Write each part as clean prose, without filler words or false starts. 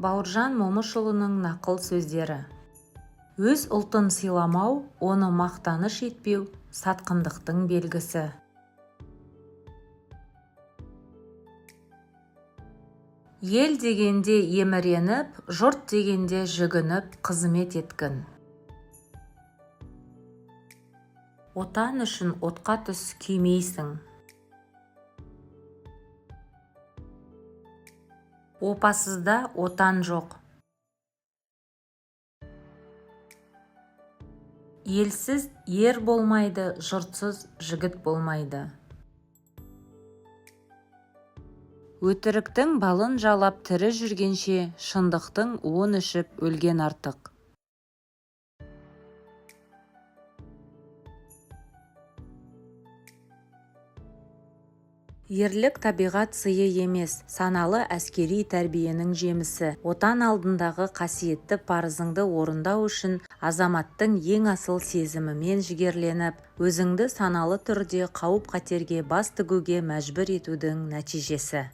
Бауыржан Момышұлының нақыл сөздері. Өз ұлтын сыйламау, оны мақтаныш етпеу сатқындықтың белгісі. Ел дегенде еміреніп, жұрт дегенде жүгініп қызмет еткін. Отан үшін отқа түс күймейсің. Опасызда отан жоқ. Елсіз ер болмайды, жұртсыз жігіт болмайды. Өтіріктің балын жалап тірі жүргенше, шындықтың уын ішіп өлген артық. Ерлік табиғат сыйы емес, саналы әскери тәрбиенің жемісі. Отан алдындағы қасиетті парызыңды орындау үшін азаматтың ең асыл сезімімен жігерленіп, өзіңді саналы түрде қауіп-қатерге бас тігуге мәжбүр етудің нәтижесі.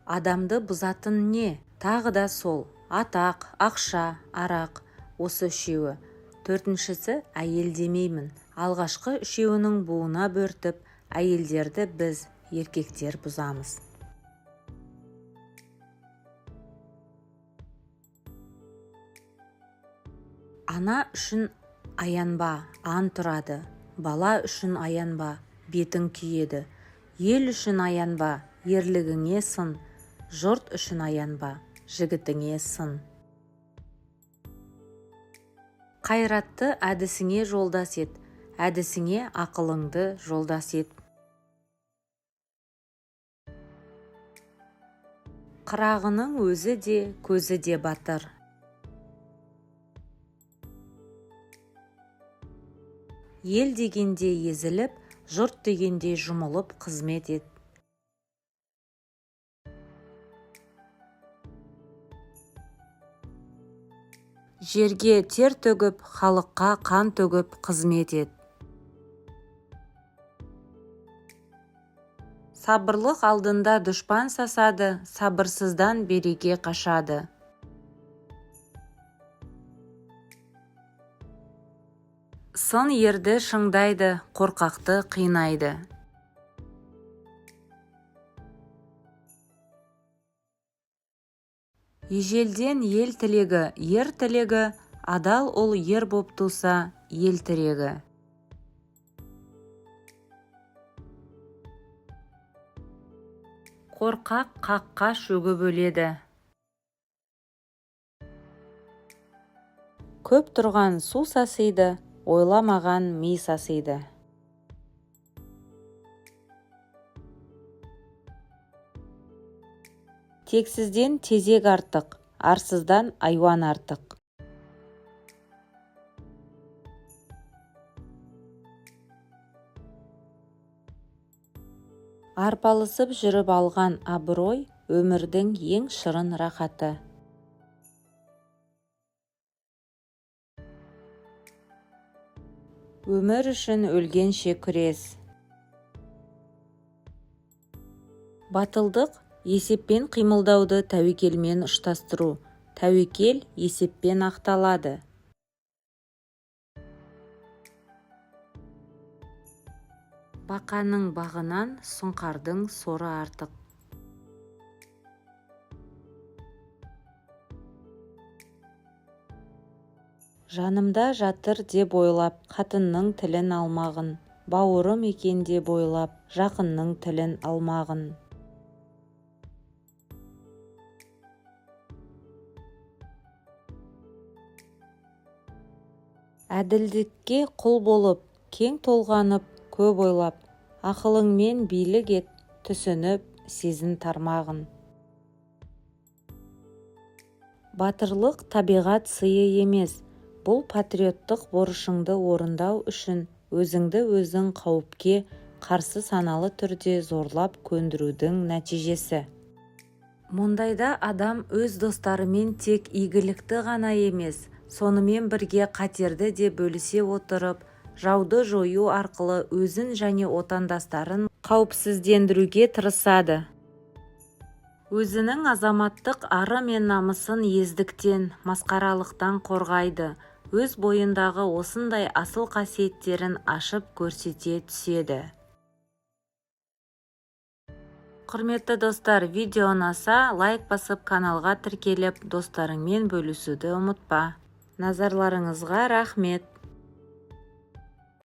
Адамды бұзатын не? Тағы да сол. Атақ, ақша, арақ. Осы үшеуі. Төртіншісі әйел демеймін. Алғашқы үшеуінің буына бөртіп, әйелдерді біз, еркектер бұзамыз. Ана үшін аянба, ант ұрады. Бала үшін аянба, бетің күйеді. Ел үшін аянба, ерлігіңе сын. Жұрт үшін аянба, жігітіңе сын. Қайратты әдісіңе жолдас ет, әдісіңе ақылыңды жолдас ет. Қырағының өзі де, көзі де батыр. Ел дегенде езіліп, жұрт дегенде жұмылып қызмет ет. Жерге тер төгіп, халыққа қан төгіп қызмет ет. Сабырлық алдында дұшпан сасады, сабырсыздан береке қашады. Сын ерді шыңдайды, қорқақты қинайды. Ежелден ел тілегі, ер тілегі, адал ұл ер боп туса, ел тірегі. Қорқақ қаққа шөгіп өледі. Көп тұрған су сасиды, ойламаған ми сасиды. Тексізден тезек артық, арсыздан айуан артық. Арпалысып жүріп алған абырой өмірдің ең шырын рахаты. Өмір үшін өлгенше күрес. Батылдық есеппен қимылдауды тәуекелмен ұштастыру. Тәуекел есеппен ақталады. Бақаның бағынан сұңқардың соры артық. Жанымда жатыр деп ойлап, қатынның тілін алмағын. Бауырым екен деп ойлап, жақынның тілін алмағын. Әділдікке құл болып, кең толғанып, көп ойлап, ақылыңмен билік ет, түсініп, сезін тармағын. Батырлық табиғат сыйы емес, бұл патриоттық борышыңды орындау үшін өзіңді өзің қауіпке қарсы саналы түрде зорлап көндірудің нәтижесі. Мұндайда адам өз достарымен тек игілікті ғана емес, сонымен бірге қатерді де бөлісе отырып, жауды жою арқылы өзін және отандастарын қауіпсіздендіруге тырысады. Өзінің азаматтық ары мен намысын ездіктен, масқаралықтан қорғайды. Өз бойындағы осындай асыл қасиеттерін ашып көрсете түседі. Құрметті достар, видео ұнаса, лайк басып каналға тіркеліп, достарыңмен бөлісуді ұмытпа. Назарларыңызға рахмет.